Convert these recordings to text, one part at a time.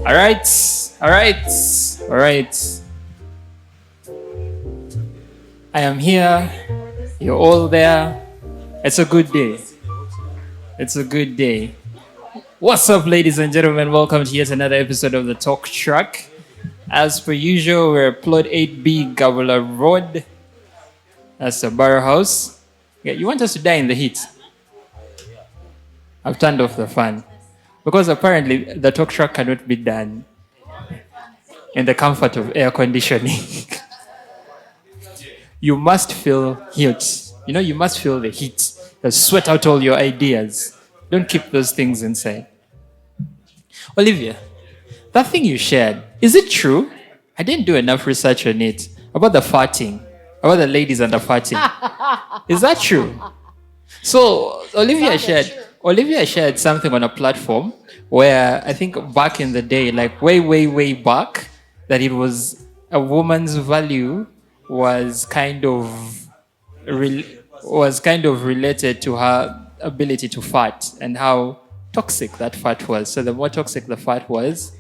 All right, all right, all right. I am here. You're all there. It's a good day. It's a good day. What's up, ladies and gentlemen? Welcome to yet another episode of the Talk Track. As per usual, we're at Plot 8B, Gabula Road. That's the Barrow House. Yeah, you want us to die in the heat? I've turned off the fan. Because apparently the talk track cannot be done in the comfort of air conditioning. You must feel heat. You must feel the heat. Sweat out all your ideas. Don't keep those things inside. Olivia, that thing you shared, is it true? I didn't do enough research on it. About the farting. About the ladies and the farting. Is that true? So Olivia shared something on a platform where I think back in the day, like way back, that it was a woman's value was kind of related to her ability to fart and how toxic that fart was. So the more toxic the fart was,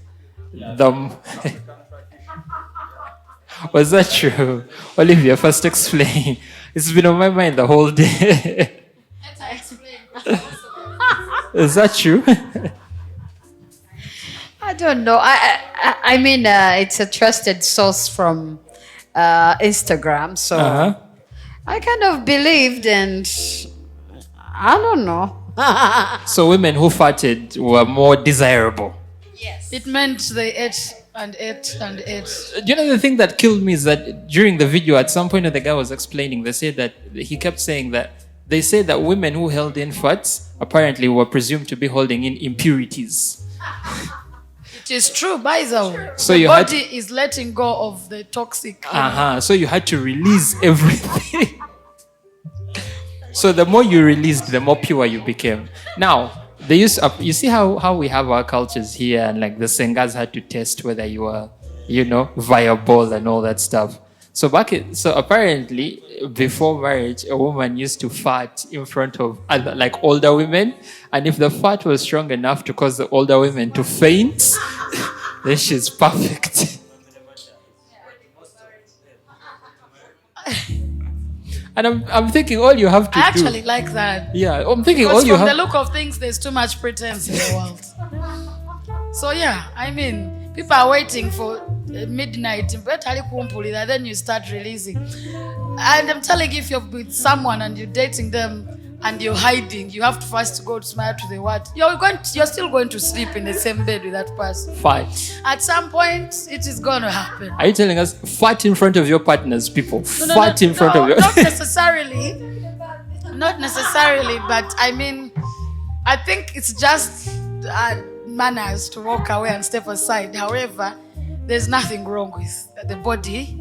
was that true? Olivia, first explain. It's been on my mind the whole day. Is that true? I don't know. I mean, it's a trusted source from Instagram, so I kind of believed, and I don't know. So women who farted were more desirable. Yes. It meant they ate and ate and ate. Do you know the thing that killed me is that during the video, at some point when the guy was explaining, he kept saying that they say that women who held in farts apparently were presumed to be holding in impurities. It is true, by the way. So the you body is letting go of the toxic. So you had to release everything. So the more you released, the more pure you became. Now, you see how we have our cultures here, and like the Sengas had to test whether you were, viable and all that stuff. So apparently, before marriage, a woman used to fart in front of older women, and if the fart was strong enough to cause the older women to faint, then she's perfect. And I'm thinking all you have to I actually like that. Yeah, I'm thinking Because all you from have. the look of things, there's too much pretense in the world. So yeah, I mean, people are waiting for midnight, then you start releasing. And I'm telling you, if you're with someone and you're dating them and you're hiding, you have to first go to smile to the what. You're still going to sleep in the same bed with that person. Fight. At some point, it is going to happen. Are you telling us fight in front of your partners, people? Fight in front of your... Not necessarily. Not necessarily, but I mean, I think it's just manners to walk away and step aside. However, there's nothing wrong with the body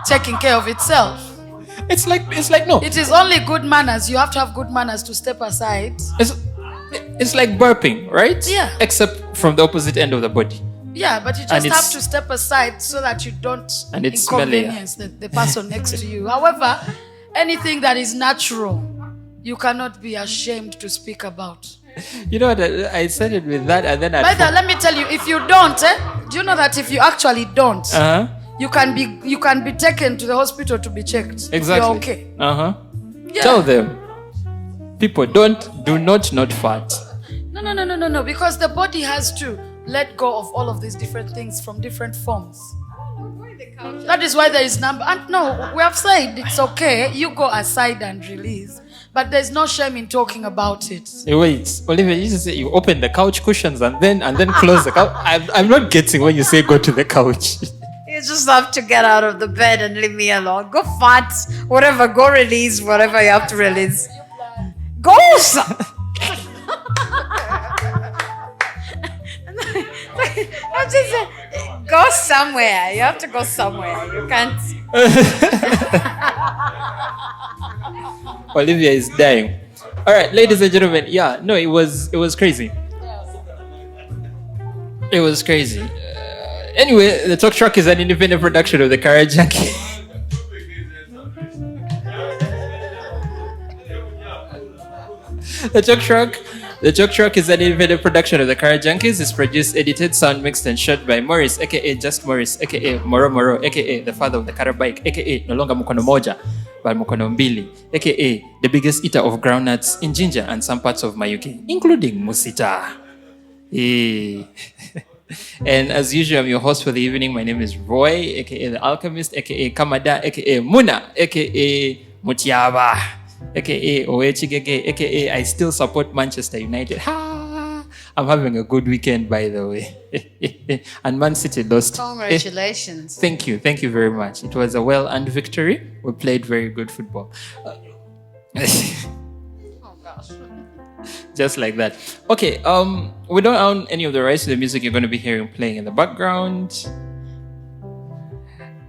taking care of itself. It's like no. It is only good manners. You have to have good manners to step aside. It's like burping, right? Yeah. Except from the opposite end of the body. Yeah, but you just have to step aside so that you don't inconvenience the person next to you. However, anything that is natural, you cannot be ashamed to speak about. You know what? I started with that, and then let me tell you, if you don't, do you know that if you actually don't, you can be taken to the hospital to be checked. Exactly. You're okay. Yeah. Tell them, people, do not fart. No, because the body has to let go of all of these different things from different forms. That is why there is number. And no, we have said it's okay. You go aside and release. But there's no shame in talking about it. Wait, Olivia, you just say you open the couch cushions and then close the couch. I'm not getting when you say go to the couch. You just have to get out of the bed and leave me alone. Go fart, whatever. Go release whatever you have to release. Go. I just say, go somewhere. You have to go somewhere. You can't. Olivia is dying. All right, ladies and gentlemen. Yeah, no, it was crazy. It was crazy. Anyway, the Talk Track is an independent production of the Career Junkie. The Talk Track The Talk Track is an independent production of the Kara Junkies. It's produced, edited, sound mixed, and shot by Morris, aka Just Morris, aka Moro Moro, aka the father of the Kara bike, aka no longer Mukono Moja, but Mukono Mbili, aka the biggest eater of groundnuts in Jinja and some parts of Mayuki, including Musita. And as usual, I'm your host for the evening. My name is Roy, aka The Alchemist, aka Kamada, aka Muna, aka Mutiaba, aka Oechigege, aka I still support Manchester United. Ha! I'm having a good weekend, by the way. And Man City lost. Congratulations. Thank you very much. It was a well-earned victory. We played very good football. Oh gosh. Just like that. Okay, we don't own any of the rights to the music you're going to be hearing playing in the background.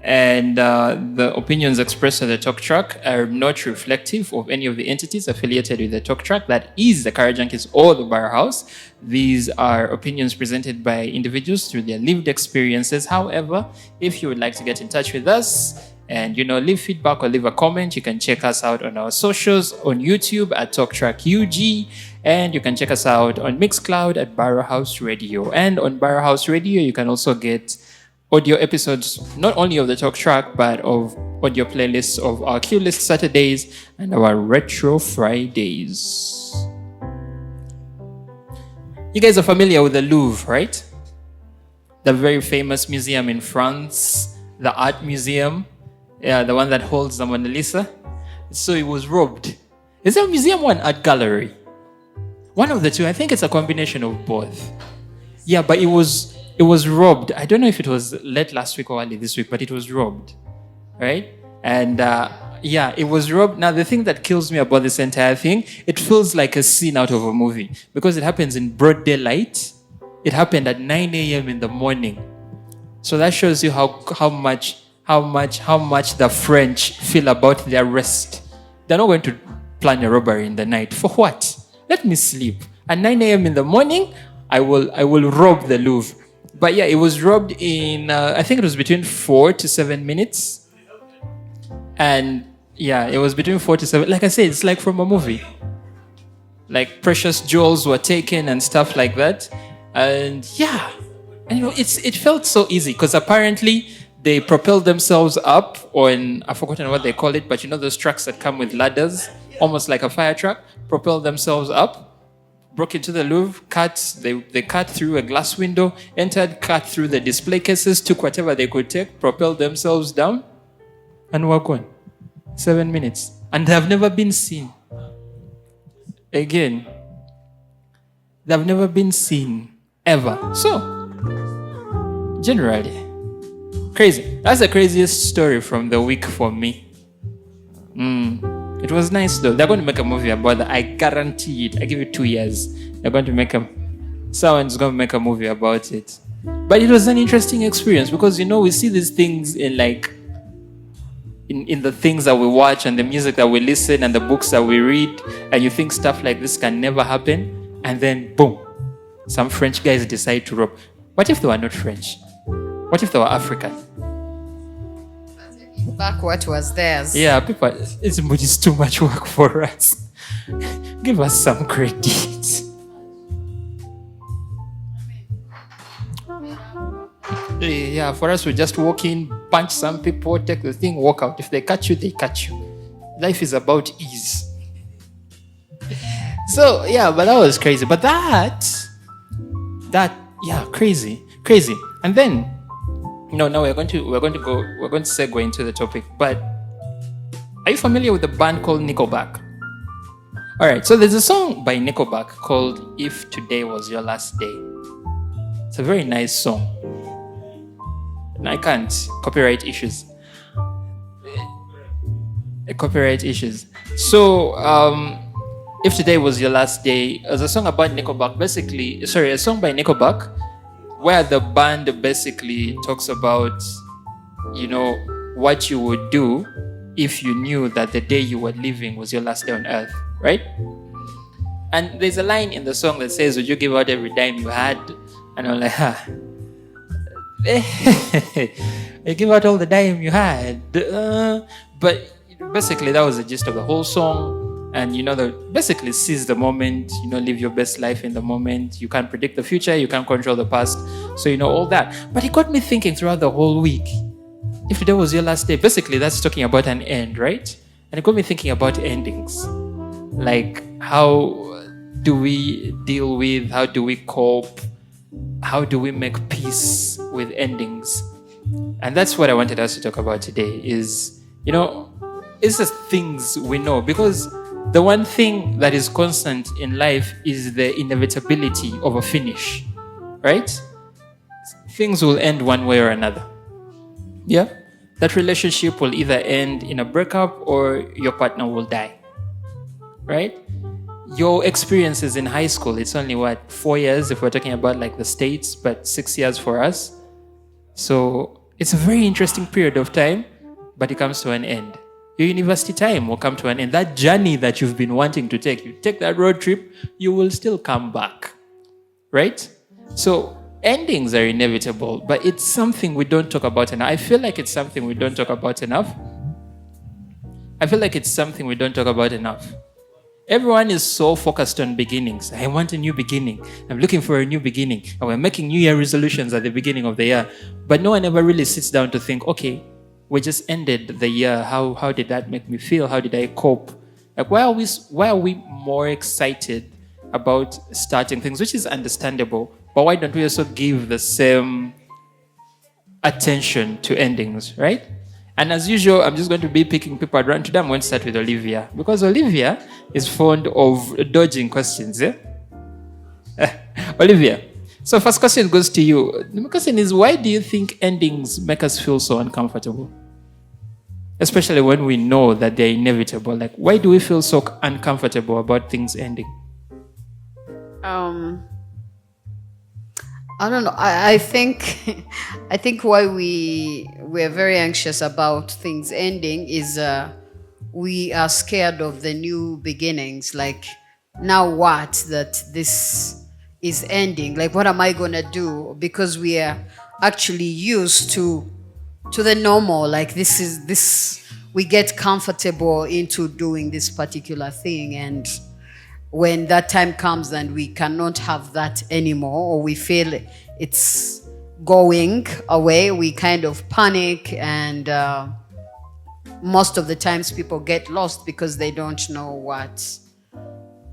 And the opinions expressed on the Talk Track are not reflective of any of the entities affiliated with the Talk Track, that is the Kara Junkies or the Bar House. These are opinions presented by individuals through their lived experiences. However, if you would like to get in touch with us and leave feedback or leave a comment, you can check us out on our socials on YouTube at Talk Track UG, and you can check us out on Mixcloud at Barrow House Radio. And on Barrow House Radio, you can also get audio episodes not only of the Talk Track but of audio playlists of our Q List Saturdays and our Retro Fridays. You guys are familiar with the Louvre, right? The very famous museum in France, the art museum. Yeah, the one that holds the Mona Lisa. So it was robbed. Is it a museum or an art gallery? One of the two. I think it's a combination of both. Yeah, but it was robbed. I don't know if it was late last week or early this week, but it was robbed. Right? And it was robbed. Now, the thing that kills me about this entire thing, it feels like a scene out of a movie because it happens in broad daylight. It happened at 9 a.m. in the morning. So that shows you how much the French feel about their rest. They're not going to plan a robbery in the night. For what? Let me sleep. At 9 a.m. in the morning, I will rob the Louvre. But yeah, it was robbed in, I think it was between 4 to 7 minutes. And yeah, it was between 4 to 7. Like I said, it's like from a movie. Like precious jewels were taken and stuff like that. And yeah, and it felt so easy because apparently they propelled themselves up on, I've forgotten what they call it, but those trucks that come with ladders, almost like a fire truck, propelled themselves up, broke into the Louvre, they cut through a glass window, entered, cut through the display cases, took whatever they could take, propelled themselves down, and were gone. 7 minutes. And they have never been seen. Again, they've never been seen, ever. So, generally, crazy. That's the craziest story from the week for me. It was nice though. They're going to make a movie about that. I guarantee it. I give it 2 years. They're going to someone's going to make a movie about it. But it was an interesting experience because we see these things in the things that we watch and the music that we listen and the books that we read, and you think stuff like this can never happen, and then boom, some French guys decide to rob. What if they were not French? What if they were African? Back what was theirs. Yeah, people, it's too much work for us. Give us some credit. Yeah, for us, we just walk in, punch some people, take the thing, walk out. If they catch you, they catch you. Life is about ease. So, yeah, but that was crazy. But crazy. And then, now we're going to segue into the topic. But are you familiar with the band called Nickelback? All right, so there's a song by Nickelback called "If Today Was Your Last Day." It's a very nice song. And I can't. Copyright issues. So, "If Today Was Your Last Day" is a song about Nickelback. A song by Nickelback, where the band basically talks about, what you would do if you knew that the day you were living was your last day on earth, right? And there's a line in the song that says, "Would you give out every dime you had?" And I'm like, you give out all the dime you had. But basically, that was the gist of the whole song. And basically seize the moment, live your best life in the moment. You can't predict the future, you can't control the past. So all that. But it got me thinking throughout the whole week. If today was your last day, basically that's talking about an end, right? And it got me thinking about endings. Like, how do we deal with, how do we cope, how do we make peace with endings? And that's what I wanted us to talk about today is, it's just things we know. Because the one thing that is constant in life is the inevitability of a finish, right? Things will end one way or another. Yeah? That relationship will either end in a breakup or your partner will die, right? Your experiences in high school, it's only 4 years if we're talking about like the States, but 6 years for us. So it's a very interesting period of time, but it comes to an end. Your university time will come to an end. That journey that you've been wanting to take, you take that road trip, you will still come back, right? So endings are inevitable, but it's something we don't talk about enough. I feel like it's something we don't talk about enough. Everyone is so focused on beginnings. I want a new beginning. I'm looking for a new beginning. And we're making New Year resolutions at the beginning of the year. But no one ever really sits down to think, okay, we just ended the year. How did that make me feel? How did I cope? Like, why are we more excited about starting things, which is understandable, but why don't we also give the same attention to endings, right? And as usual, I'm just going to be picking people around. Today I'm going to start with Olivia, because Olivia is fond of dodging questions. Olivia, so first question goes to you. The question is, why do you think endings make us feel so uncomfortable? Especially when we know that they're inevitable. Like, why do we feel so uncomfortable about things ending? I don't know. I think why we're very anxious about things ending is we are scared of the new beginnings. Like, now what? That this is ending. Like, what am I gonna do? Because we are actually used to the normal. Like, this we get comfortable into doing this particular thing, and when that time comes and we cannot have that anymore, or we feel it's going away, we kind of panic, and most of the times people get lost because they don't know what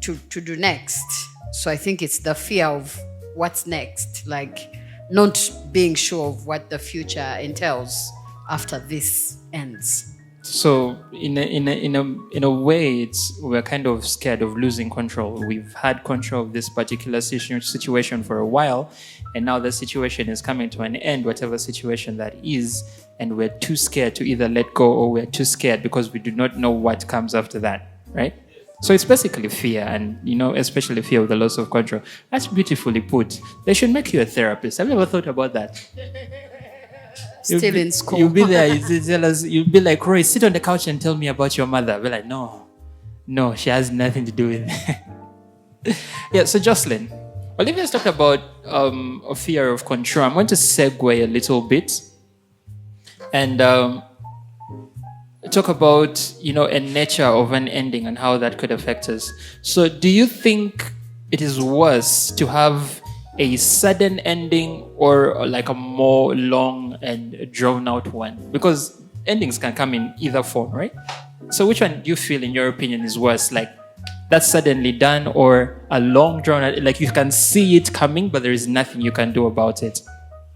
to do next. So I think it's the fear of what's next, like not being sure of what the future entails after this ends. So in a way, we're kind of scared of losing control. We've had control of this particular situation for a while, and now the situation is coming to an end, whatever situation that is, and we're too scared to either let go, or we're too scared because we do not know what comes after that, right? So it's basically fear, and especially fear of the loss of control. That's beautifully put. They should make you a therapist. Have you ever thought about that? Still in school. You'll be there, you'll be like, Roy, sit on the couch and tell me about your mother. We're like, no, she has nothing to do with it. Yeah, so Jocelyn, Olivia's talked about a fear of control. I'm going to segue a little bit and talk about, a nature of an ending and how that could affect us. So do you think it is worse to have a sudden ending or like a more long and drawn out one? Because endings can come in either form, right? So which one do you feel, in your opinion, is worse? Like, that's suddenly done, or a long drawn out, like you can see it coming, but there is nothing you can do about it?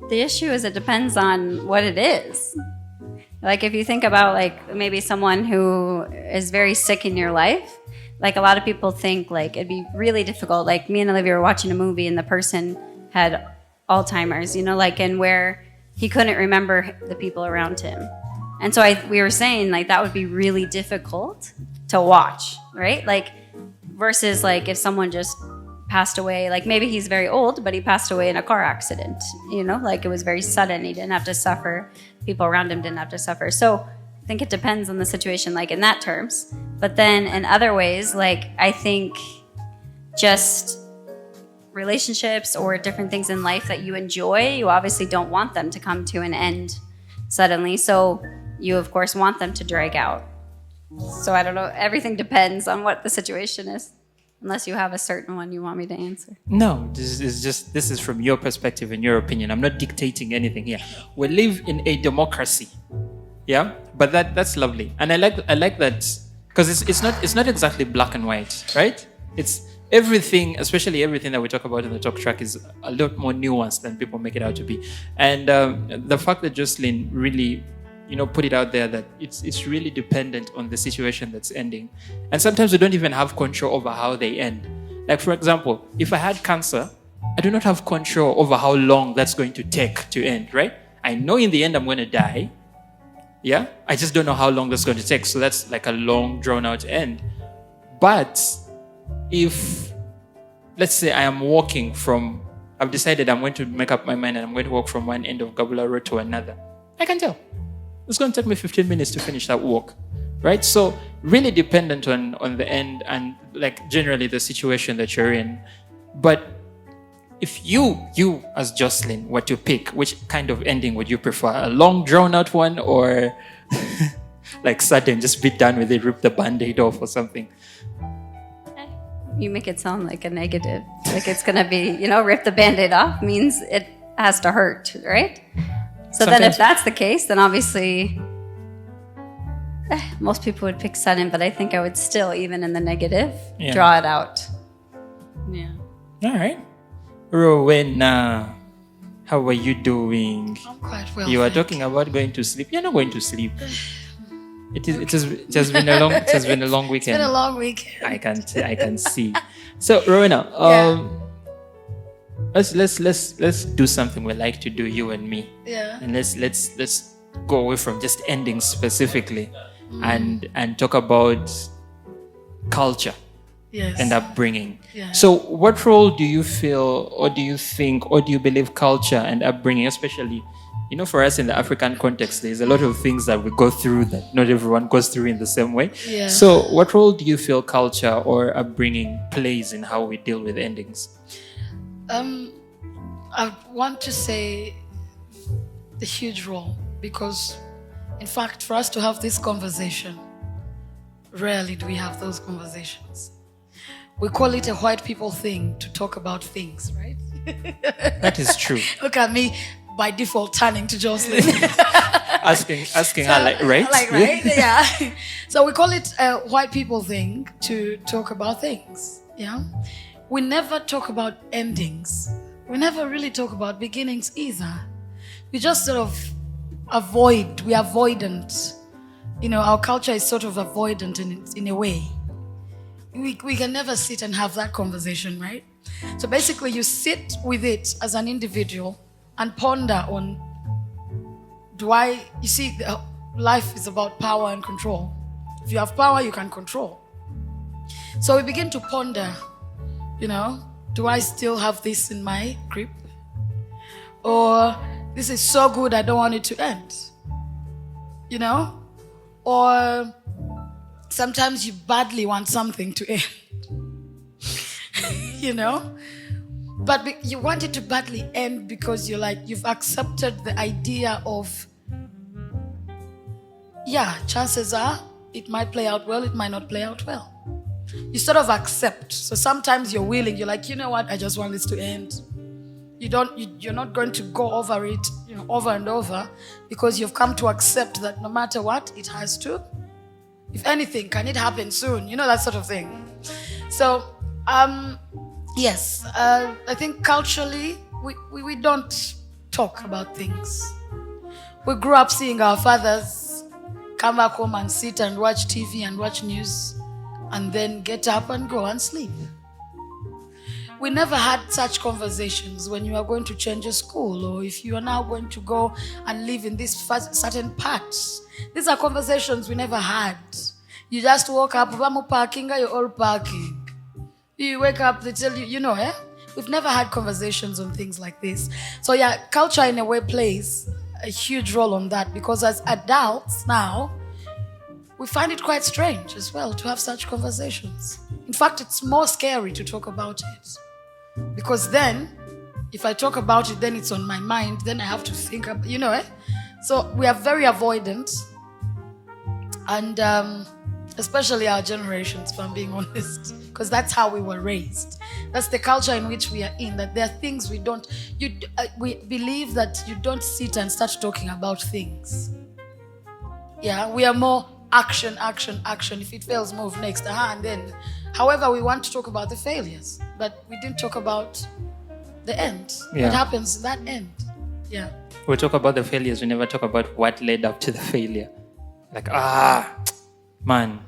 The issue is it depends on what it is. Like, if you think about like maybe someone who is very sick in your life, like a lot of people think like it'd be really difficult. Like me and Olivia were watching a movie and the person had Alzheimer's, like, and where he couldn't remember the people around him. And so we were saying like that would be really difficult to watch, right? Like versus like if someone just passed away, like maybe he's very old, but he passed away in a car accident, like it was very sudden. He didn't have to suffer. People around him didn't have to suffer. So I think it depends on the situation, like in that terms. But then in other ways, like I think just relationships or different things in life that you enjoy, you obviously don't want them to come to an end suddenly. So you, of course, want them to drag out. So I don't know. Everything depends on what the situation is. Unless you have a certain one you want me to answer. No, this is from your perspective and your opinion. I'm not dictating anything here. We live in a democracy. Yeah? But that's lovely. And I like that because it's not exactly black and white, right? It's everything, especially everything that we talk about in the talk track is a lot more nuanced than people make it out to be. And the fact that Jocelyn really put it out there that it's really dependent on the situation that's ending. And sometimes we don't even have control over how they end. Like, for example, if I had cancer, I do not have control over how long that's going to take to end, right? I know in the end I'm going to die. Yeah? I just don't know how long that's going to take. So that's like a long, drawn-out end. But if, let's say I've decided I'm going to make up my mind and I'm going to walk from one end of Gabula Road to another, I can tell. It's going to take me 15 minutes to finish that walk, right? So really dependent on the end and like generally the situation that you're in. But if you as Jocelyn were to pick, which kind of ending would you prefer? A long drawn out one or like sudden, just be done with it, rip the band-aid off or something? You make it sound like a negative. Like it's going to be, rip the Band-Aid off means it has to hurt, right? So then if that's the case, then obviously most people would pick sudden, but I think I would still, even in the negative, draw it out. Yeah. All right. Rowena, how are you doing? I'm quite well. You are talking about going to sleep. You're not going to sleep. It has been a long weekend. It's been a long weekend. I can see. So Rowena, let's do something we like to do, you and me. Yeah. And let's go away from just endings specifically, and talk about culture. Yes. And upbringing. Yeah. So what role do you feel, or do you think, or do you believe culture and upbringing, especially, for us in the African context, there's a lot of things that we go through that not everyone goes through in the same way. Yeah. So what role do you feel culture or upbringing plays in how we deal with endings? I want to say the huge role, because in fact, for us to have this conversation, rarely do we have those conversations. We call it a white people thing to talk about things, right? That is true. Look at me by default turning to Jocelyn. asking her, like, right? Like, right? Yeah. So we call it a white people thing to talk about things. Yeah. We never talk about endings. We never really talk about beginnings either. We just sort of avoid. We're avoidant. Our culture is sort of avoidant in a way. We can never sit and have that conversation, right? So basically you sit with it as an individual and ponder on, life is about power and control. If you have power, you can control. So we begin to ponder, do I still have this in my grip? Or this is so good, I don't want it to end. Or sometimes you badly want something to end. But you want it to badly end because you've accepted the idea of, chances are it might play out well, it might not play out well. You sort of accept. So sometimes you're willing, you're like, you know what, I just want this to end. You're not going to go over it, over and over, because you've come to accept that no matter what, it has to. If anything, can it happen soon? That sort of thing. So, yes, I think culturally, we don't talk about things. We grew up seeing our fathers come back home and sit and watch TV and watch news and then get up and go and sleep. We never had such conversations when you are going to change a school, or if you are now going to go and live in this certain parts. These are conversations we never had. You just woke up, parking, you're all parking. You wake up, they tell you, We've never had conversations on things like this. So culture in a way plays a huge role on that, because as adults now, we find it quite strange as well to have such conversations. In fact, it's more scary to talk about it. Because then, if I talk about it, then it's on my mind, then I have to think, So we are very avoidant. And especially our generations, if I'm being honest, because that's how we were raised. That's the culture in which we are in, that there are things we don't, we believe that you don't sit and start talking about things. Yeah, we are more action, action, action. If it fails, move next. And then, however, we want to talk about the failures, but we didn't talk about the end. Yeah. What happens in that end? Yeah. We talk about the failures, we never talk about what led up to the failure. Like, man,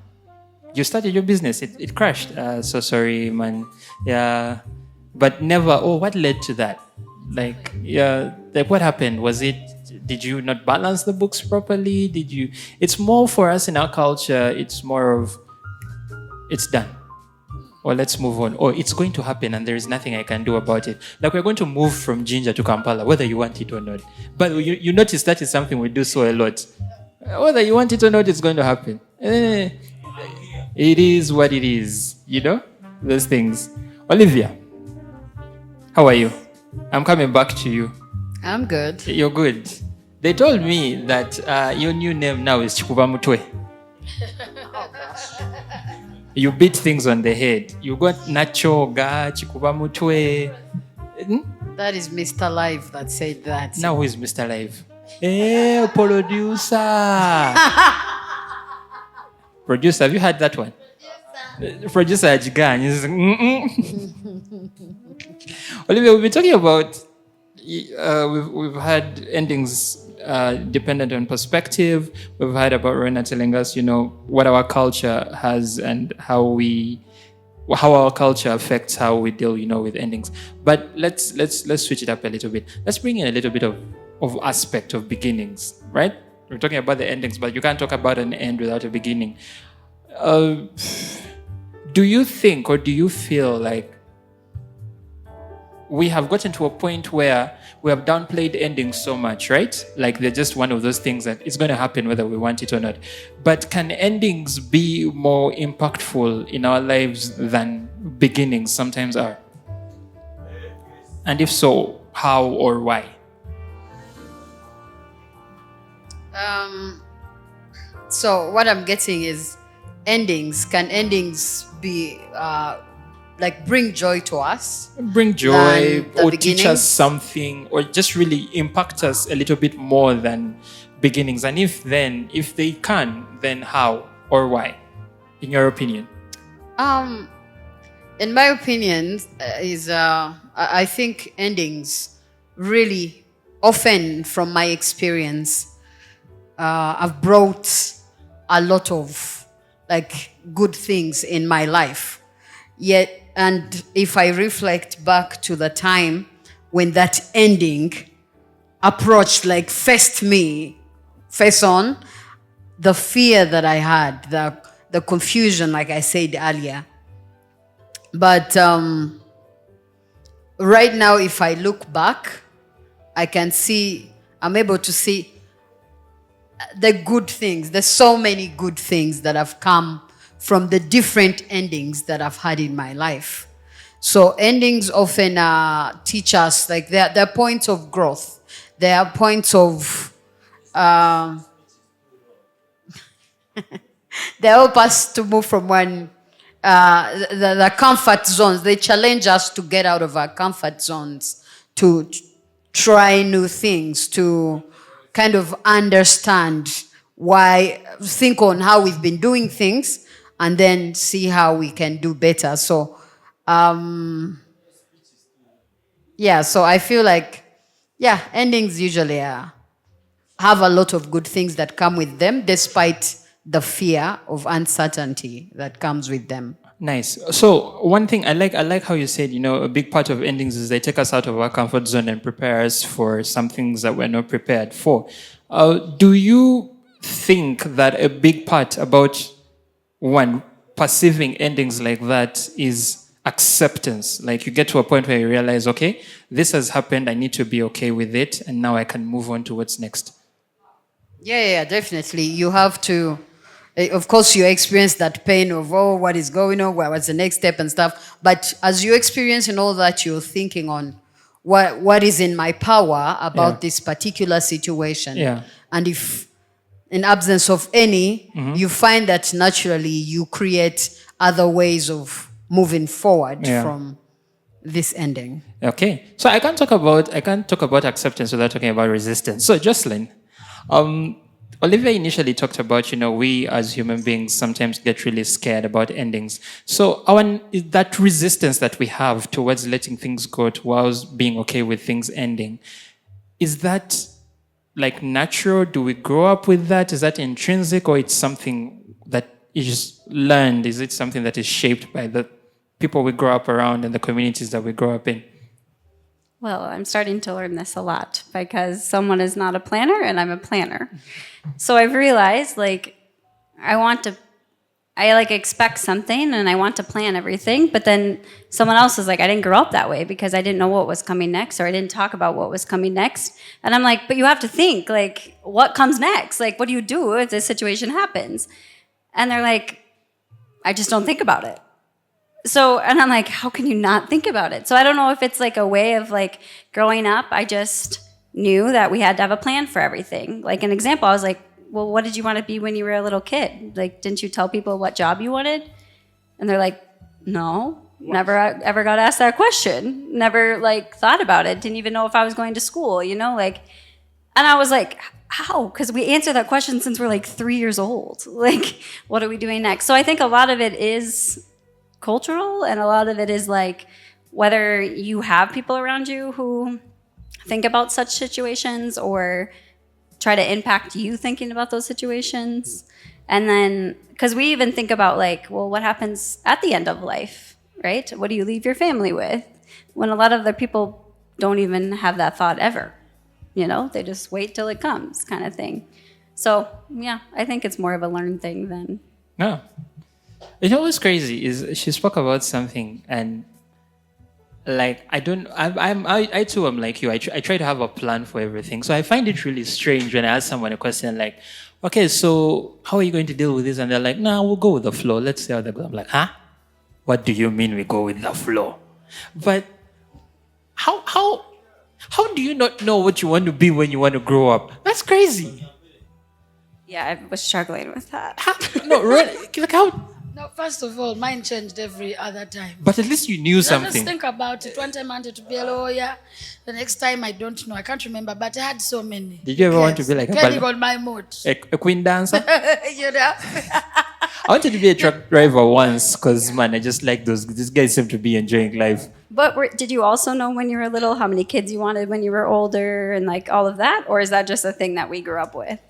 you started your business, it crashed. So sorry, man. Yeah. But never, what led to that? Like, yeah, like what happened? Did you not balance the books properly? It's more for us in our culture, it's more of, it's done. Or let's move on. Or it's going to happen and there is nothing I can do about it. Like we're going to move from Jinja to Kampala, whether you want it or not. But you notice that is something we do so a lot. Whether you want it or not, it's going to happen. It is what it is. You know? Those things. Olivia, how are you? I'm coming back to you. I'm good. You're good. They told me that your new name now is Chikuba Mutwe. You beat things on the head. You got Nacho, Ga, Chikuba Mutwe. That is Mr. Live that said that. Now who is Mr. Live? Hey, producer. Producer, have you heard that one? Producer Ajigan. Olivia, we've been talking about, we've had endings dependent on perspective. We've heard about Rowena telling us, what our culture has and how our culture affects how we deal, with endings. But let's switch it up a little bit. Let's bring in a little bit of aspect of beginnings, right? We're talking about the endings, but you can't talk about an end without a beginning. Do you think or do you feel like we have gotten to a point where we have downplayed endings so much, right? Like they're just one of those things that it's going to happen whether we want it or not. But can endings be more impactful in our lives than beginnings sometimes are? And if so, how or why? So what I'm getting is can endings be bring joy to us? Bring joy or teach us beginnings? something or just really impact us a little bit more than beginnings. And if they can, then how or why, in your opinion? In my opinion, I think endings really often, from my experience, have brought a lot of good things in my life. Yet, and if I reflect back to the time when that ending approached, faced me face on, the fear that I had, the confusion, like I said earlier. But right now, if I look back, I'm able to see the good things. There's so many good things that have come from the different endings that I've had in my life. So endings often teach us, they're points of growth. They are points of, they help us to move from the comfort zones. They challenge us to get out of our comfort zones, to try new things, to kind of understand think on how we've been doing things, and then see how we can do better. So, so I feel endings usually have a lot of good things that come with them, despite the fear of uncertainty that comes with them. Nice. So one thing I like how you said, a big part of endings is they take us out of our comfort zone and prepare us for some things that we're not prepared for. Do you think that a big part about perceiving endings like that is acceptance? Like you get to a point where you realize, okay, this has happened, I need to be okay with it, and now I can move on to what's next. Yeah, definitely. You have to, of course, you experience that pain of, what is going on, what's the next step and stuff. But as you experience and all that, you're thinking on what is in my power about this particular situation. Yeah. And if in absence of any, you find that naturally you create other ways of moving forward Yeah. from this ending. Okay, so I can't talk about acceptance without talking about resistance. So Jocelyn, Olivia initially talked about we as human beings sometimes get really scared about endings. So that resistance that we have towards letting things go, towards being okay with things ending, is that like natural? Do we grow up with that? Is that intrinsic, or it's something that is learned? Is it something that is shaped by the people we grow up around and the communities that we grow up in? Well, I'm starting to learn this a lot because someone is not a planner and I'm a planner. So I've realized I expect something and I want to plan everything, but then someone else is like, I didn't grow up that way because I didn't know what was coming next, or I didn't talk about what was coming next. And I'm like, but you have to think, like, what comes next? Like, what do you do if this situation happens? And they're like, I just don't think about it. So, and I'm like, how can you not think about it? So I don't know if it's like a way of like growing up, I just knew that we had to have a plan for everything. Like an example, I was like, well, what did you want to be when you were a little kid? Like, didn't you tell people what job you wanted? And they're like, no, never ever got asked that question. Never like thought about it. Didn't even know if I was going to school, like, and I was like, how? Because we answer that question since we're like 3 years old. Like, what are we doing next? So I think a lot of it is cultural, and a lot of it is like whether you have people around you who think about such situations or try to impact you thinking about those situations. And then because we even think about like, well, what happens at the end of life, right? What do you leave your family with? When a lot of other people don't even have that thought ever, they just wait till it comes, kind of thing. So yeah, I think it's more of a learned thing than No. What's crazy is she spoke about something, and like I too am like you. I try to have a plan for everything. So I find it really strange when I ask someone a question like, "Okay, so how are you going to deal with this?" And they're like, "Nah, we'll go with the flow. Let's see how that goes." I'm like, "Huh? What do you mean we go with the flow?" But how do you not know what you want to be when you want to grow up? That's crazy. yeah, I was struggling with that. No, really, like how? No, first of all, mine changed every other time. But at least you knew I just something. think about it. One time I wanted to be a lawyer. The next time I don't know. I can't remember, but I had so many. Did you ever want to be like depending on my mood? a queen dancer? You know? I wanted to be a truck driver once because, man, I just like these guys seem to be enjoying life. But did you also know when you were little how many kids you wanted when you were older and like all of that? Or is that just a thing that we grew up with?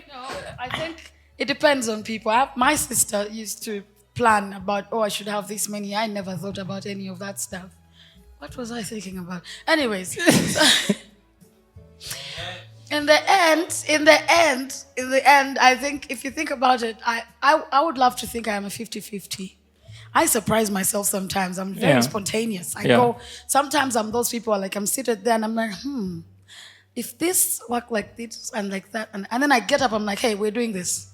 No, I think it depends on people. My sister used to plan about, I should have this many. I never thought about any of that stuff. What was I thinking about? Anyways. In the end, I think if you think about it, I would love to think I am a 50-50. I surprise myself sometimes. I'm very spontaneous. Sometimes I'm those people like I'm seated there and I'm like, if this work like this and like that, and then I get up, I'm like, hey, we're doing this.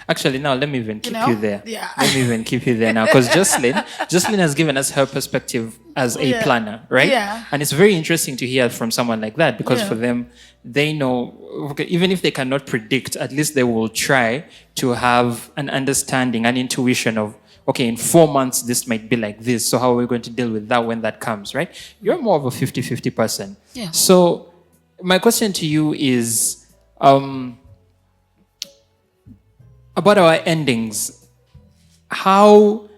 Actually, now let me even keep you there. Yeah. Let me even keep you there now, because Jocelyn has given us her perspective as a planner, right? Yeah. And it's very interesting to hear from someone like that, because for them, they know, okay, even if they cannot predict, at least they will try to have an understanding, an intuition of, okay, in 4 months, this might be like this. So how are we going to deal with that when that comes, right? You're more of a 50-50 person. Yeah. So my question to you is, about our endings, how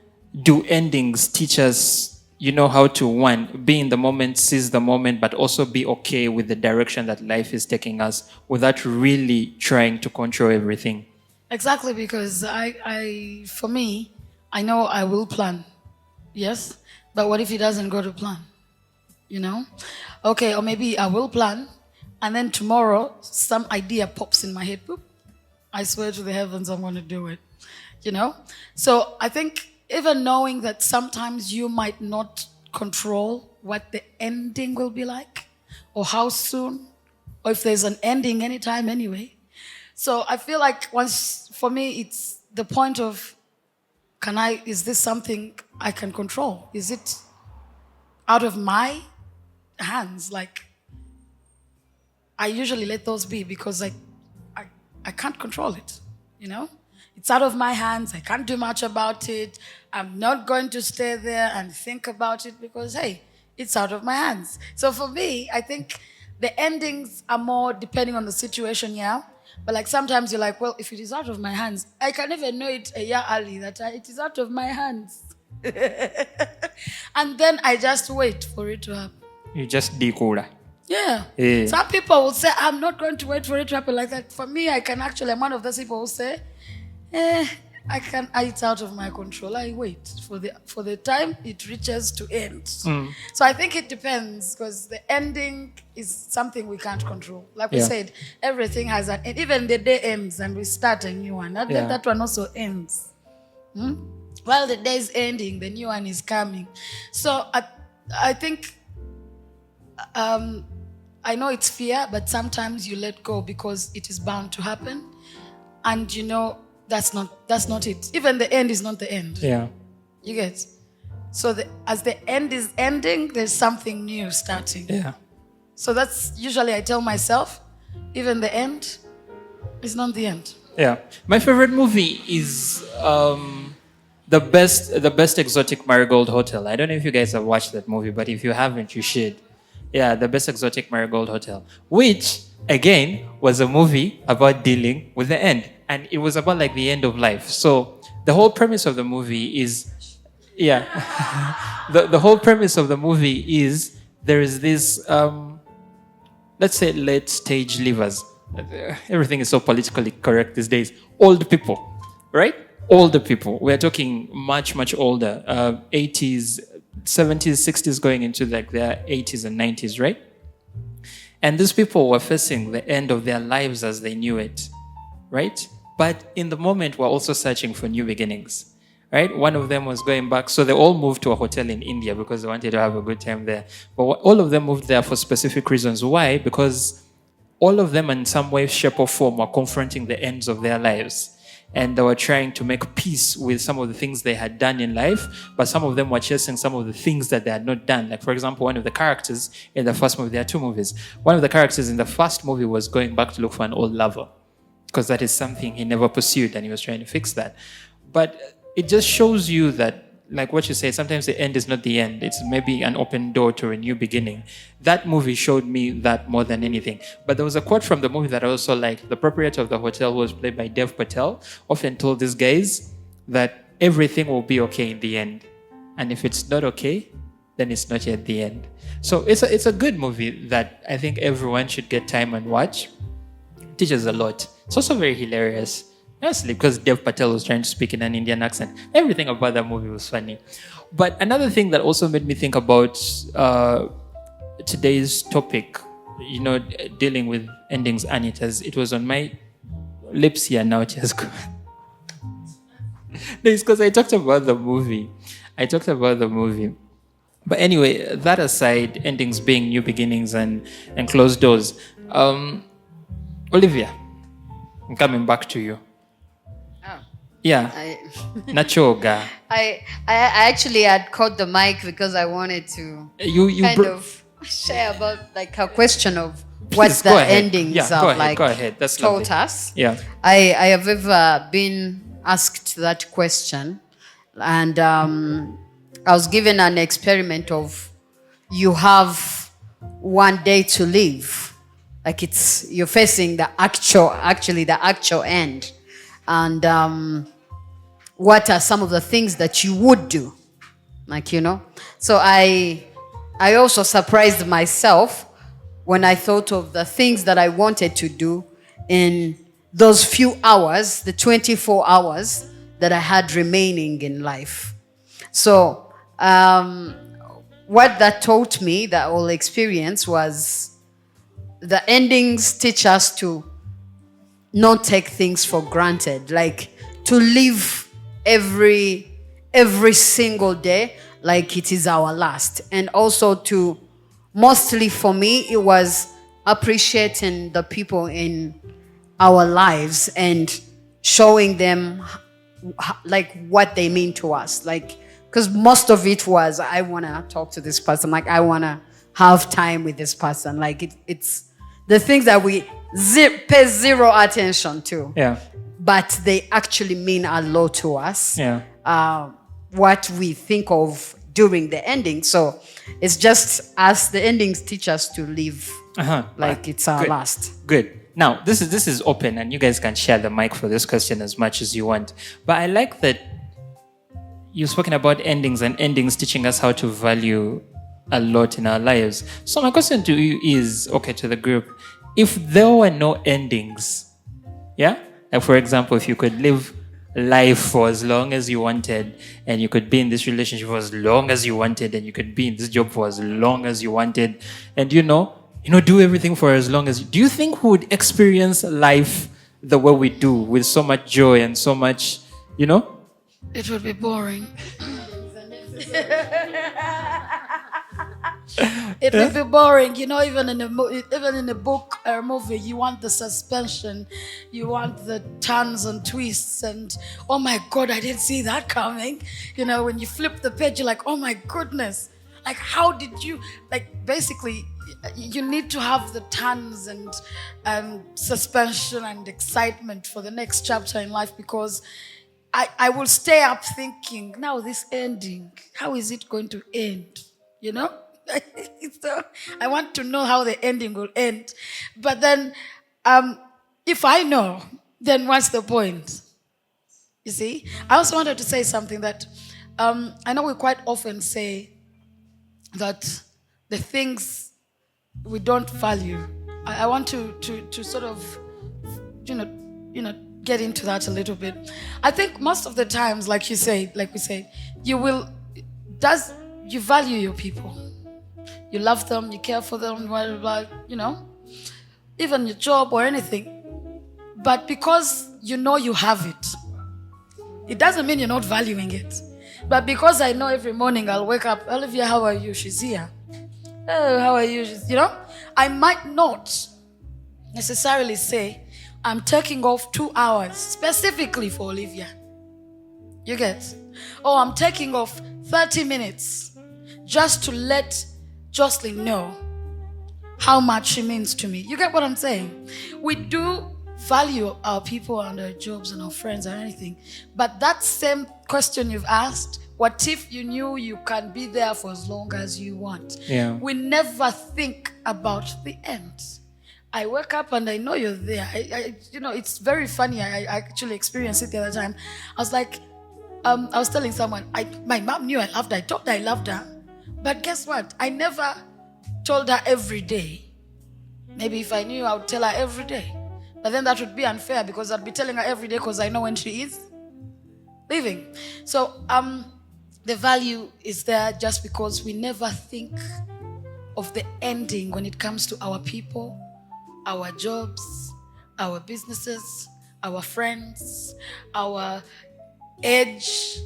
do endings teach us, how to, one, be in the moment, seize the moment, but also be okay with the direction that life is taking us without really trying to control everything? Exactly, because for me, I know I will plan. Yes? But what if it doesn't go to plan? Okay, or maybe I will plan, and then tomorrow some idea pops in my head. Boop. I swear to the heavens I'm going to do it. So I think even knowing that sometimes you might not control what the ending will be like, or how soon, or if there's an ending anytime anyway. So I feel like for me, it's the point of, is this something I can control? Is it out of my hands? Like, I usually let those be because I I can't control it, you know? It's out of my hands. I can't do much about it. I'm not going to stay there and think about it because, hey, it's out of my hands. So for me, I think the endings are more depending on the situation, yeah? But like sometimes you're like, well, if it is out of my hands, I can even know it a year early that it is out of my hands. And then I just wait for it to happen. You just decode. Yeah. Yeah. Some people will say, I'm not going to wait for it to happen like that. For me, I'm one of those people who say, it's out of my control. I wait for the time it reaches to end. So I think it depends because the ending is something we can't control. Like we said, everything has an end. Even the day ends and we start a new one. That one also ends. While the day is ending, the new one is coming. So I think I know it's fear, but sometimes you let go because it is bound to happen. And you know, that's not it. Even the end is not the end. Yeah. You get? So as the end is ending, there's something new starting. Yeah. So that's usually I tell myself, even the end is not the end. Yeah. My favorite movie is the best exotic marigold hotel. I don't know if you guys have watched that movie, but if you haven't, you should. Yeah, the best exotic marigold hotel, which again was a movie about dealing with the end, and it was about like the end of life. So the whole premise of the movie is, the whole premise of the movie is there is this let's say late stage livers. Everything is so politically correct these days. Old people, right? Older people. We're talking much, much older. 80s, 70s, 60s going into like their 80s and 90s, right? And these people were facing the end of their lives as they knew it, right? But in the moment, we're also searching for new beginnings, right? One of them was going back. So they all moved to a hotel in India because they wanted to have a good time there. But all of them moved there for specific reasons. Why? Because all of them in some way, shape or form were confronting the ends of their lives. And they were trying to make peace with some of the things they had done in life, but some of them were chasing some of the things that they had not done. Like, for example, one of the characters in the first movie, there are two movies. One of the characters in the first movie was going back to look for an old lover because that is something he never pursued and he was trying to fix that. But it just shows you that, like what you say, sometimes the end is not the end. It's maybe an open door to a new beginning. That movie showed me that more than anything. But there was a quote from the movie that I also liked. The proprietor of the hotel, who was played by Dev Patel, often told these guys that everything will be okay in the end. And if it's not okay, then it's not yet the end. So it's a good movie that I think everyone should get time and watch. It teaches a lot. It's also very hilarious. Honestly, because Dev Patel was trying to speak in an Indian accent. Everything about that movie was funny. But another thing that also made me think about today's topic, you know, dealing with endings, and it was on my lips here now. It has gone. No, it's because I talked about the movie. But anyway, that aside, endings being new beginnings and closed doors. Olivia, I'm coming back to you. Yeah. Nachoga. I actually had caught the mic because I wanted to share about like a question of what the endings go ahead. That's taught lovely. us. Yeah. I have ever been asked that question, and I was given an experiment of you have one day to live, like you're facing the actual end. And what are some of the things that you would do? Like, you know. So I also surprised myself when I thought of the things that I wanted to do in those few hours, the 24 hours that I had remaining in life. So what that taught me, that whole experience, was the endings teach us to not take things for granted, like to live every single day like it is our last. And also to, mostly for me, it was appreciating the people in our lives and showing them like what they mean to us. Like, because most of it was, I want to talk to this person, like I want to have time with this person. Like it's the things that we pay zero attention to. Yeah. But they actually mean a lot to us. Yeah. What we think of during the ending. So it's just as the endings teach us to live like it's our Good. last. Good. Now, this is open, and you guys can share the mic for this question as much as you want. But I like that you've spoken about endings and endings teaching us how to value a lot in our lives. So my question to you is, okay, to the group, if there were no endings, yeah? Like for example, if you could live life for as long as you wanted, and you could be in this relationship for as long as you wanted, and you could be in this job for as long as you wanted, and do everything for as long as do you think we would experience life the way we do, with so much joy and so much, It would be boring. It would be boring, even in a book or a movie, you want the suspension, you want the turns and twists, and oh my God, I didn't see that coming. When you flip the page, you're like, oh my goodness, like how did you, basically, you need to have the turns and suspension and excitement for the next chapter in life, because I will stay up thinking, now this ending, how is it going to end? So I want to know how the ending will end. But then, if I know, then what's the point? You see? I also wanted to say something that I know we quite often say that the things we don't value. I want to sort of, get into that a little bit. I think most of the times, like we say, you value your people. You love them, you care for them, blah, blah, blah, even your job or anything. But because you have it, it doesn't mean you're not valuing it. But because I know every morning I'll wake up, Olivia, how are you? She's here. Oh, how are you? I might not necessarily say, I'm taking off 2 hours specifically for Olivia. You get? Or I'm taking off 30 minutes just to let Jocelyn know how much she means to me. You get what I'm saying? We do value our people and our jobs and our friends or anything. But that same question you've asked, what if you knew you can be there for as long as you want? Yeah. We never think about the end. I wake up and I know you're there. It's very funny. I actually experienced it the other time. I was like, I was telling someone, my mom knew I loved her. I told her I loved her. But guess what? I never told her every day. Maybe if I knew, I would tell her every day. But then that would be unfair, because I'd be telling her every day because I know when she is leaving. So the value is there just because we never think of the ending when it comes to our people, our jobs, our businesses, our friends, our age,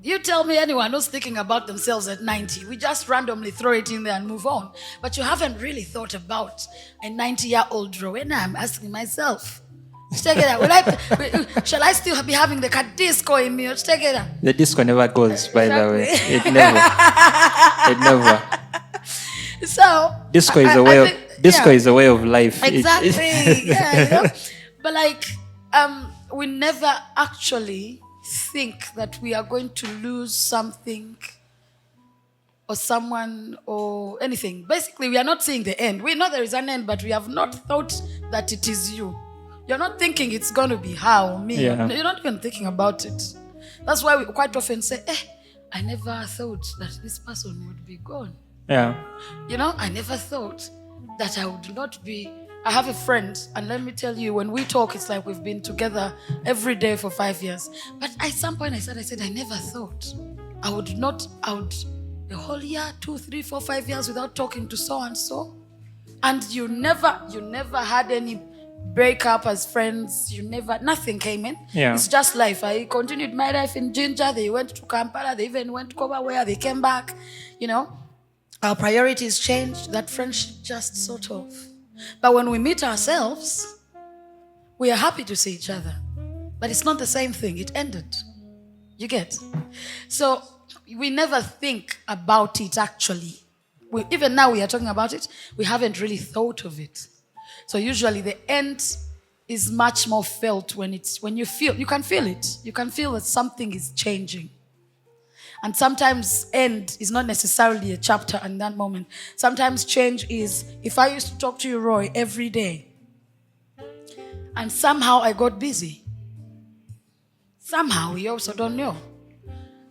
You tell me anyone who's thinking about themselves at 90, we just randomly throw it in there and move on. But you haven't really thought about a 90-year-old Rowena. I'm asking myself. Check it out. Shall I still be having the disco in me? Check it out. The disco never goes, by the way. Exactly. It never. It never. So Disco is a way of disco is a way of life. Exactly. But we never actually think that we are going to lose something or someone or anything. Basically, we are not seeing the end. We know there is an end, but we have not thought that it is you. You're not thinking it's going to be how, me. Yeah. You're not even thinking about it. That's why we quite often say, I never thought that this person would be gone. Yeah. I never thought that I would not be. I have a friend, and let me tell you, when we talk, it's like we've been together every day for 5 years. But at some point I said, I never thought I would a whole year, 2, 3, 4, 5 years without talking to so and so. And you never had any breakup as friends. Nothing came in. Yeah. It's just life. I continued my life in Ginger. They went to Kampala. They even went to Kobawea. They came back. Our priorities changed. That friendship just sort of. But when we meet ourselves, we are happy to see each other. But it's not the same thing. It ended. You get? So we never think about it actually. Even now we are talking about it, we haven't really thought of it. So usually the end is much more felt when you can feel it. You can feel that something is changing. And sometimes end is not necessarily a chapter in that moment. Sometimes change is, if I used to talk to you, Roy, every day, and somehow I got busy. Somehow, you also don't know.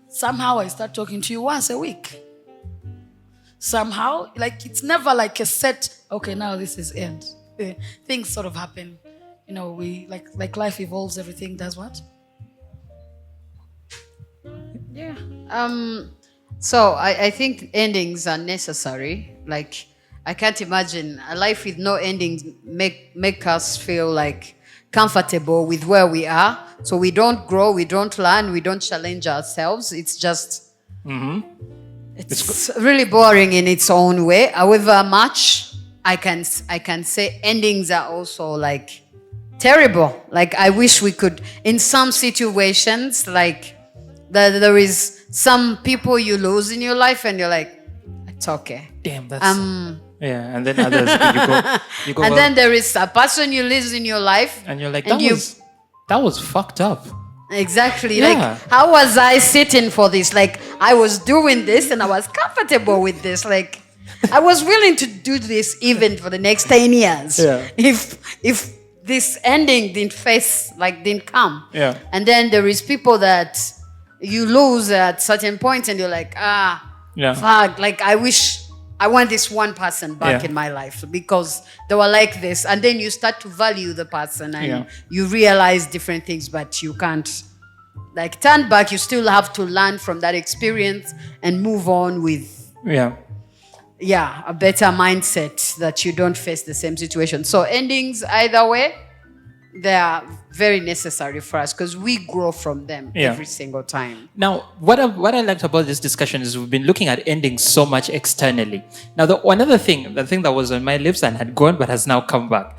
Somehow I start talking to you once a week. Somehow, like it's never like a set, okay, now this is end. Things sort of happen. You know, we like life evolves, everything does what? Yeah. So I think endings are necessary. Like I can't imagine a life with no endings make us feel like comfortable with where we are. So we don't grow, we don't learn, we don't challenge ourselves. It's just it's really boring in its own way. However much I can say endings are also like terrible. Like I wish we could, in some situations, like there is some people you lose in your life and you're like, it's okay. Damn, that's yeah. And then others, you go. And then there is a person you lose in your life, and you're like, and that was fucked up. Exactly. Yeah. Like, how was I sitting for this? Like, I was doing this and I was comfortable with this. Like, I was willing to do this even for the next 10 years. Yeah. If this ending didn't come. Yeah. And then there is people that you lose at certain points and you're like, fuck, like I want this one person back in my life because they were like this. And then you start to value the person and you realize different things, but you can't like turn back. You still have to learn from that experience and move on with a better mindset that you don't face the same situation. So endings, either way, they are very necessary for us because we grow from them every single time. Now, what I liked about this discussion is we've been looking at endings so much externally. Now, the thing that was on my lips and had gone but has now come back.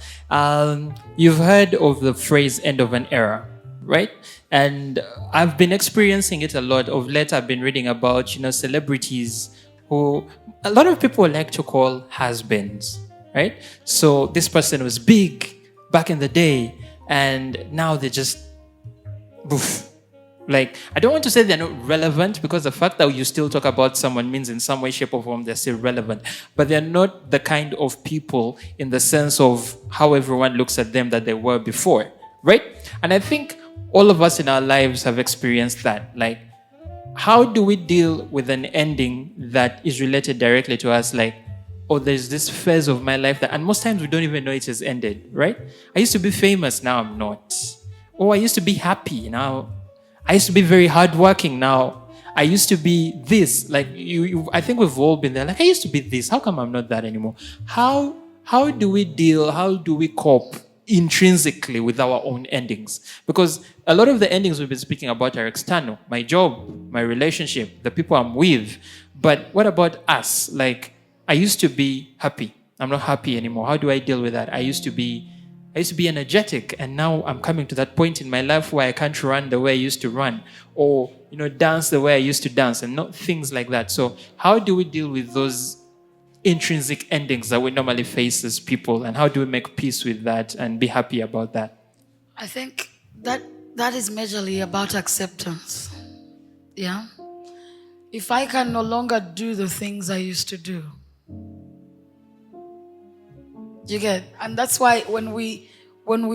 You've heard of the phrase "end of an era," right? And I've been experiencing it a lot of late. I've been reading about celebrities who a lot of people like to call has-beens, right? So this person was big back in the day, and now they're just boof. Like, I don't want to say they're not relevant because the fact that you still talk about someone means in some way, shape, or form they're still relevant. But they're not the kind of people in the sense of how everyone looks at them that they were before, right? And I think all of us in our lives have experienced that. Like, how do we deal with an ending that is related directly to us? Like, oh, there's this phase of my life and most times we don't even know it has ended, right? I used to be famous, now I'm not. Oh, I used to be happy, now I used to be very hardworking, now I used to be this. Like I think we've all been there. Like, I used to be this, how come I'm not that anymore? How do we deal, how do we cope intrinsically with our own endings? Because a lot of the endings we've been speaking about are external. My job, my relationship, the people I'm with. But what about us? Like, I used to be happy. I'm not happy anymore. How do I deal with that? I used to be energetic, and now I'm coming to that point in my life where I can't run the way I used to run, or dance the way I used to dance, and not things like that. So how do we deal with those intrinsic endings that we normally face as people, and how do we make peace with that and be happy about that? I think that is majorly about acceptance. Yeah. If I can no longer do the things I used to do, you get, and that's why when we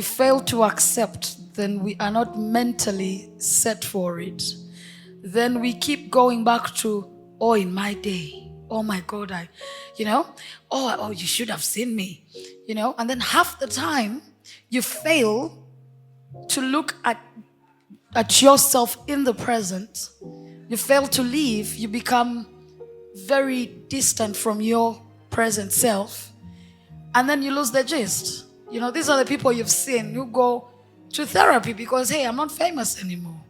fail to accept, then we are not mentally set for it. Then we keep going back to, oh, in my day, oh my God, oh, you should have seen me, and then half the time you fail to look at yourself in the present. You fail to live, you become very distant from your present self. And then you lose the gist. These are the people you've seen who go to therapy because, hey, I'm not famous anymore.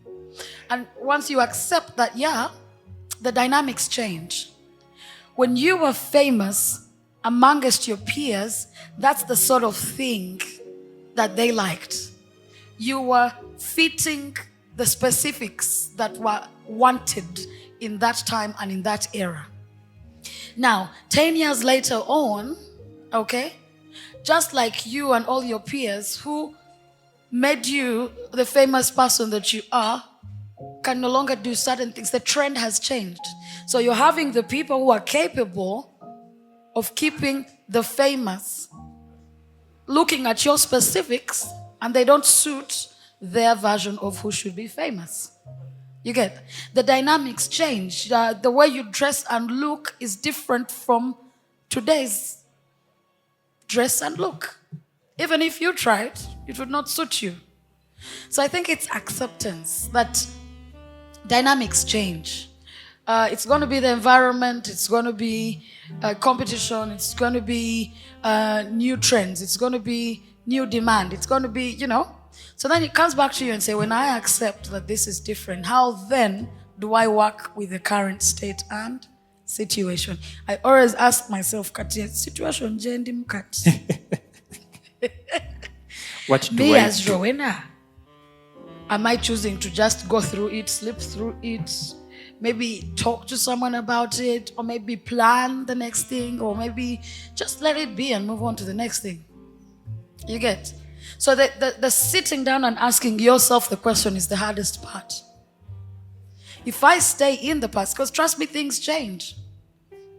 And once you accept that, the dynamics change. When you were famous amongst your peers, that's the sort of thing that they liked. You were fitting the specifics that were wanted in that time and in that era. Now, 10 years later on, okay, just like you and all your peers who made you the famous person that you are, can no longer do certain things. The trend has changed. So you're having the people who are capable of keeping the famous looking at your specifics, and they don't suit their version of who should be famous. You get the dynamics change. The way you dress and look is different from today's dress and look. Even if you tried, it would not suit you. So I think it's acceptance that dynamics change. It's going to be the environment, it's going to be competition, it's going to be new trends, it's going to be new demand, it's going to be, So then it comes back to you and say, when I accept that this is different, how then do I work with the current state and situation? I always ask myself, Kati, situation jendi mkati. What do Me I as do? Rowena, am I choosing to just go through it, slip through it, maybe talk to someone about it, or maybe plan the next thing, or maybe just let it be and move on to the next thing? You get? So the sitting down and asking yourself the question is the hardest part. If I stay in the past, because trust me, things change.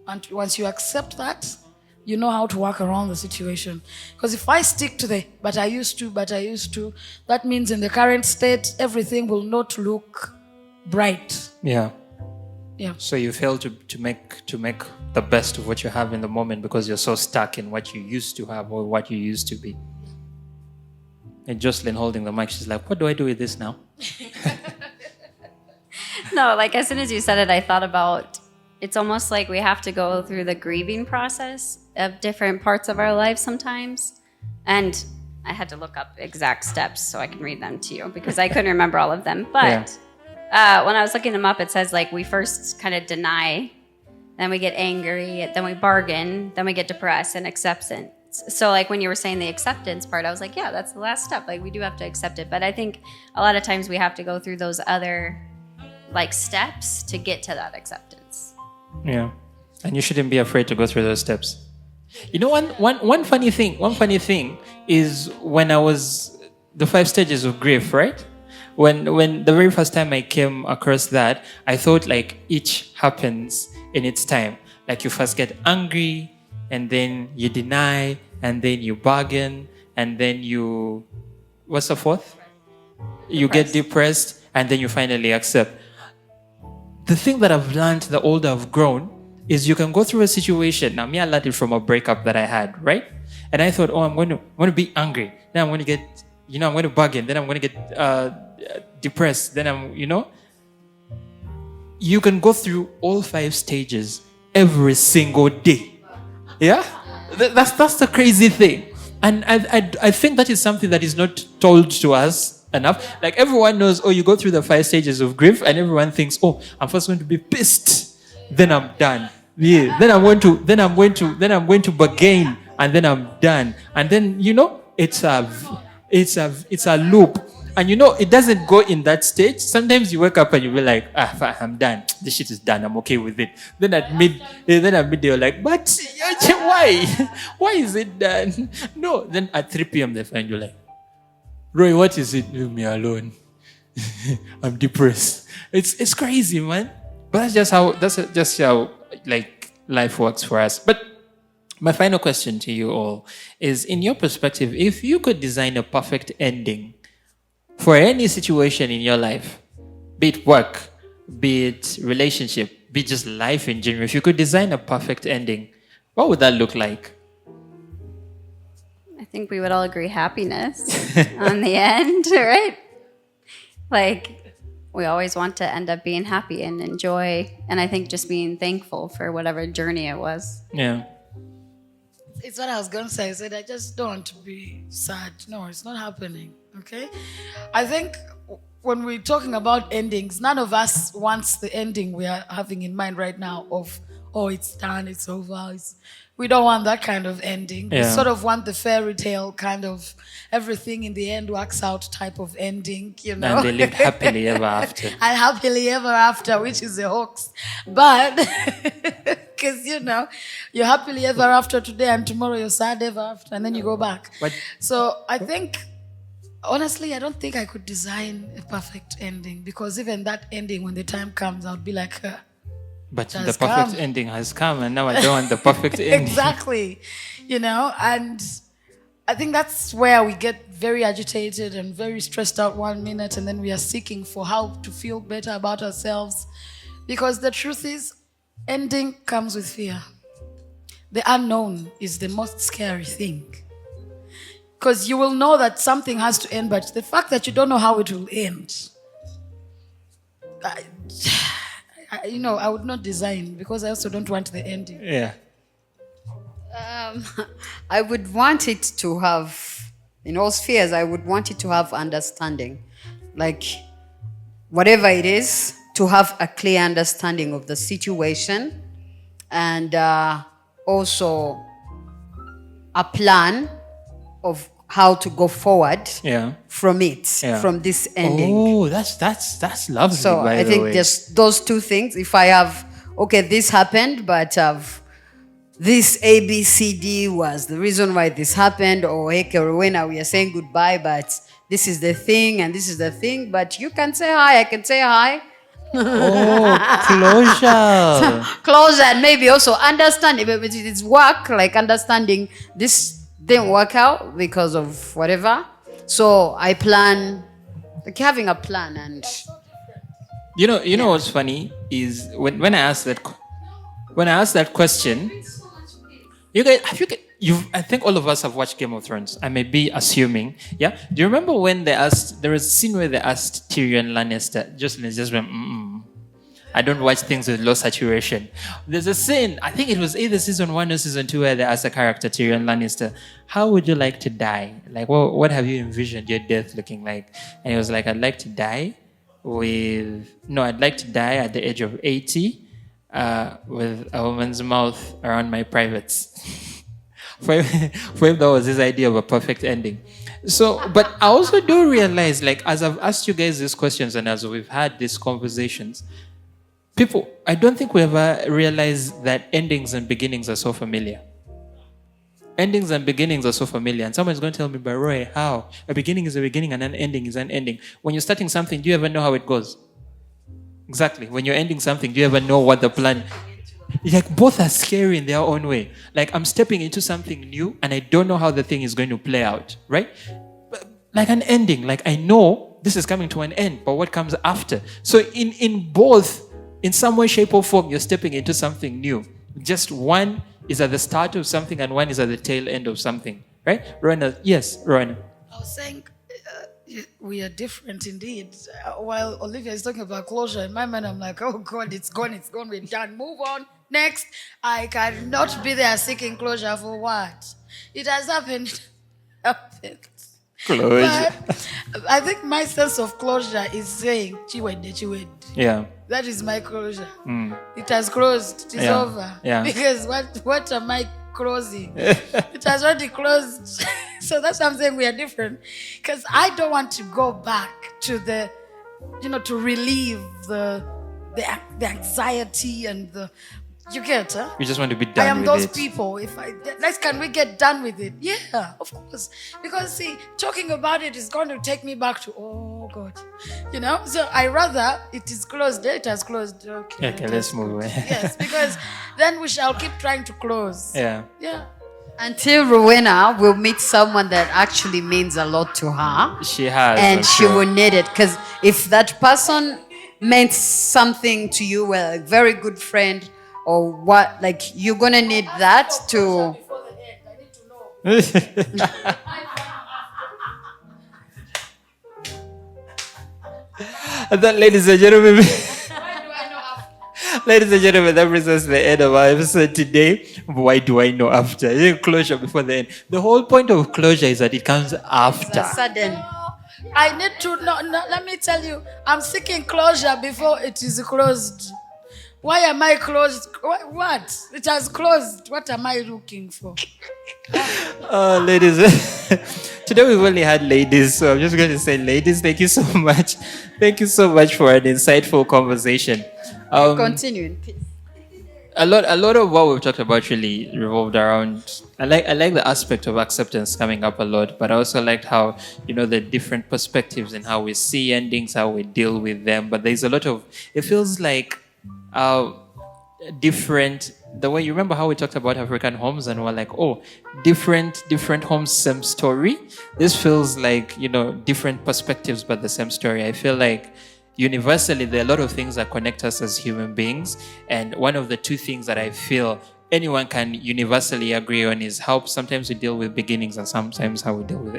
And once you accept that, you know how to work around the situation. Because if I stick to but I used to, that means in the current state, everything will not look bright. Yeah. Yeah. So you fail to make the best of what you have in the moment because you're so stuck in what you used to have or what you used to be. And Jocelyn holding the mic, she's like, what do I do with this now? No, like as soon as you said it, I thought about it's almost like we have to go through the grieving process of different parts of our lives sometimes. And I had to look up exact steps so I can read them to you because I couldn't remember all of them. But when I was looking them up, it says like we first kind of deny, then we get angry, then we bargain, then we get depressed and acceptance. So like when you were saying the acceptance part, I was like, yeah, that's the last step. Like we do have to accept it. But I think a lot of times we have to go through those other like steps to get to that acceptance. Yeah. And you shouldn't be afraid to go through those steps. You know, one funny thing is when I was the 5 stages of grief, right? When the very first time I came across that, I thought like each happens in its time. Like you first get angry, and then you deny, and then you bargain, and then you, what's the fourth? You get depressed, and then you finally accept. The thing that I've learned the older I've grown is you can go through a situation. Now, me, I learned it from a breakup that I had, right? And I thought, I'm going to be angry. Then I'm going to get, I'm going to bargain. Then I'm going to get depressed. Then you can go through all 5 stages every single day. Yeah? That's the crazy thing. And I think that is something that is not told to us enough. Like everyone knows, you go through the 5 stages of grief, and everyone thinks, I'm first going to be pissed, then I'm done. Yeah. Then I'm going to bargain, and then I'm done. And then it's a loop. And it doesn't go in that stage. Sometimes you wake up and you be like, I'm done. This shit is done. I'm okay with it. Then at midday you're like, but why? Why is it done? No. Then at 3 p.m. they find you like, Roy, what is it? Leave me alone. I'm depressed. It's crazy, man. But that's just how like life works for us. But my final question to you all is, in your perspective, if you could design a perfect ending for any situation in your life, be it work, be it relationship, be it just life in general, if you could design a perfect ending, what would that look like? I think we would all agree happiness on the end, right? Like, we always want to end up being happy and enjoy, and I think just being thankful for whatever journey it was. Yeah. It's what I was going to say. I said, I just don't want to be sad. No, it's not happening. Okay? I think when we're talking about endings, none of us wants the ending we are having in mind right now of, it's done, it's over. We don't want that kind of ending. Yeah. We sort of want the fairy tale kind of everything in the end works out type of ending, And they lived happily ever after. And happily ever after, which is a hoax. But Because, you're happily ever after today and tomorrow you're sad ever after and then you go back. But- So I think, honestly, I don't think I could design a perfect ending because even that ending, when the time comes, I would be like, But the has perfect come. ending has come, and now I don't want the perfect ending. exactly, and I think that's where we get very agitated and very stressed out 1 minute, and then we are seeking for how to feel better about ourselves. Because the truth is, ending comes with fear. The unknown is the most scary thing. Because you will know that something has to end, but the fact that you don't know how it will end, I would not design because I also don't want the ending. Yeah. I would want it to have, in all spheres, I would want it to have understanding. Like, whatever it is, to have a clear understanding of the situation and also a plan of how to go forward Yeah. from it, Yeah. from this ending. Oh, that's lovely. So by I the think way. just those two things. If I have, okay, this happened, but this A, B, C, D was the reason why this happened, or hey, Rowena, we are saying goodbye, but this is the thing and this is the thing. But you can say hi, I can say hi. Closure. Closure, and maybe also understanding. But it's work, like understanding this didn't work out because of whatever. So I plan, like having a plan, and You know what's funny is when I asked that question, you guys I think all of us have watched Game of Thrones. I may be assuming. Yeah. Do you remember when there was a scene where they asked Tyrion Lannister, just went, I don't watch things with low saturation. There's a scene, I think it was either season 1 or season 2, where they asked the character Tyrion Lannister, how would you like to die? Like, what have you envisioned your death looking like? And he was like, I'd like to die at the age of 80 with a woman's mouth around my privates. For him, that was his idea of a perfect ending. So, but I also do realize, like, as I've asked you guys these questions and as we've had these conversations, I don't think we ever realize that endings and beginnings are so familiar. Endings and beginnings are so familiar. And someone's going to tell me, but Roy, how? A beginning is a beginning and an ending is an ending. When you're starting something, do you ever know how it goes? Exactly. When you're ending something, do you ever know what the plan? Like, both are scary in their own way. Like, I'm stepping into something new and I don't know how the thing is going to play out, right? Like an ending, like I know this is coming to an end, but what comes after? So in both, in some way, shape or form, you're stepping into something new. Just one is at the start of something and one is at the tail end of something, right? Rowena, yes, Rowena. I was saying we are different indeed. While Olivia is talking about closure, in my mind, I'm like, oh God, it's gone, we're done. Move on. Next, I cannot be there seeking closure for what? It has happened. Closure. But I think my sense of closure is saying, Chiwede. Yeah. That is my closure. It has closed. It is Yeah. over. Yeah. Because what am I closing? It has already closed. So that's why I'm saying we are different. Because I don't want to go back to to relieve the anxiety and you get, huh? We just want to be done I am with those it. people. Can we get done with it? Yeah, of course. Because see, talking about it is going to take me back to, oh God. So I rather it is closed. It has closed. Okay, let's move on. Yes, because then we shall keep trying to close. Yeah. Yeah. until Rowena will meet someone that actually means a lot to her. She has. And I'm she sure. will need it. Because if that person meant something to you, well, a very good friend or what, like you're going to need that to... Before the end, I need to know. And then, ladies and gentlemen, Why do I know after? ladies and gentlemen, that brings us to the end of our episode today. Why do I know after? Closure before the end. The whole point of closure is that it comes after. Sudden. I need to know. No, let me tell you, I'm seeking closure before it is closed. Why am I closed? What? It has closed. What am I looking for? Ladies, today we've only had ladies, so I'm just going to say, ladies, thank you so much. Thank you so much for an insightful conversation. Continue. a lot of what we've talked about really revolved around. I like the aspect of acceptance coming up a lot, but I also liked how the different perspectives and how we see endings, how we deal with them. But there's a lot of, it feels like different, the way you remember how we talked about African homes and we're like, oh, different homes, same story. This feels like different perspectives but the same story. I feel like universally there are a lot of things that connect us as human beings, and one of the two things that I feel anyone can universally agree on is how sometimes we deal with beginnings and sometimes how we deal with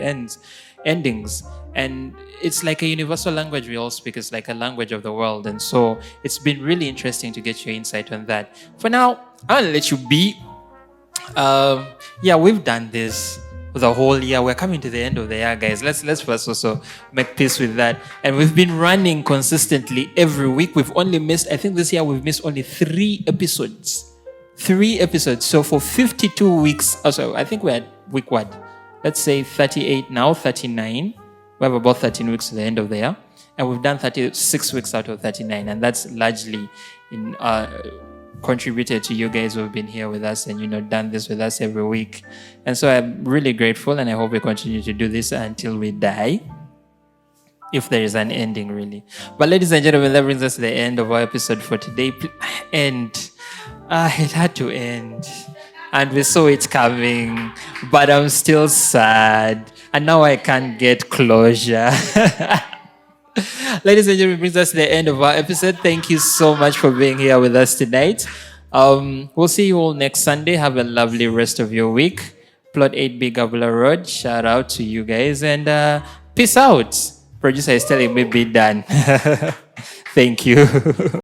endings. And it's like a universal language we all speak. It's like a language of the world. And so it's been really interesting to get your insight on that. For now, I'll let you be. We've done this the whole year. We're coming to the end of the year, guys. Let's first also make peace with that. And we've been running consistently every week. We've only missed, I think this year we've missed only 3 episodes. 3 episodes. So for 52 weeks, also I think we're at week what? Let's say 38 now, 39. We have about 13 weeks to the end of the year. And we've done 36 weeks out of 39. And that's largely in contributed to you guys who have been here with us and done this with us every week. And so I'm really grateful, and I hope we continue to do this until we die, if there is an ending, really. But ladies and gentlemen, that brings us to the end of our episode for today. And it had to end, and we saw it coming, but I'm still sad, and now I can't get closure. Ladies and gentlemen, brings us to the end of our episode. Thank you so much for being here with us tonight. We'll see you all next Sunday. Have a lovely rest of your week. Plot 8B Gabula Road. Shout out to you guys, and peace out. Producer is telling me be done. Thank you.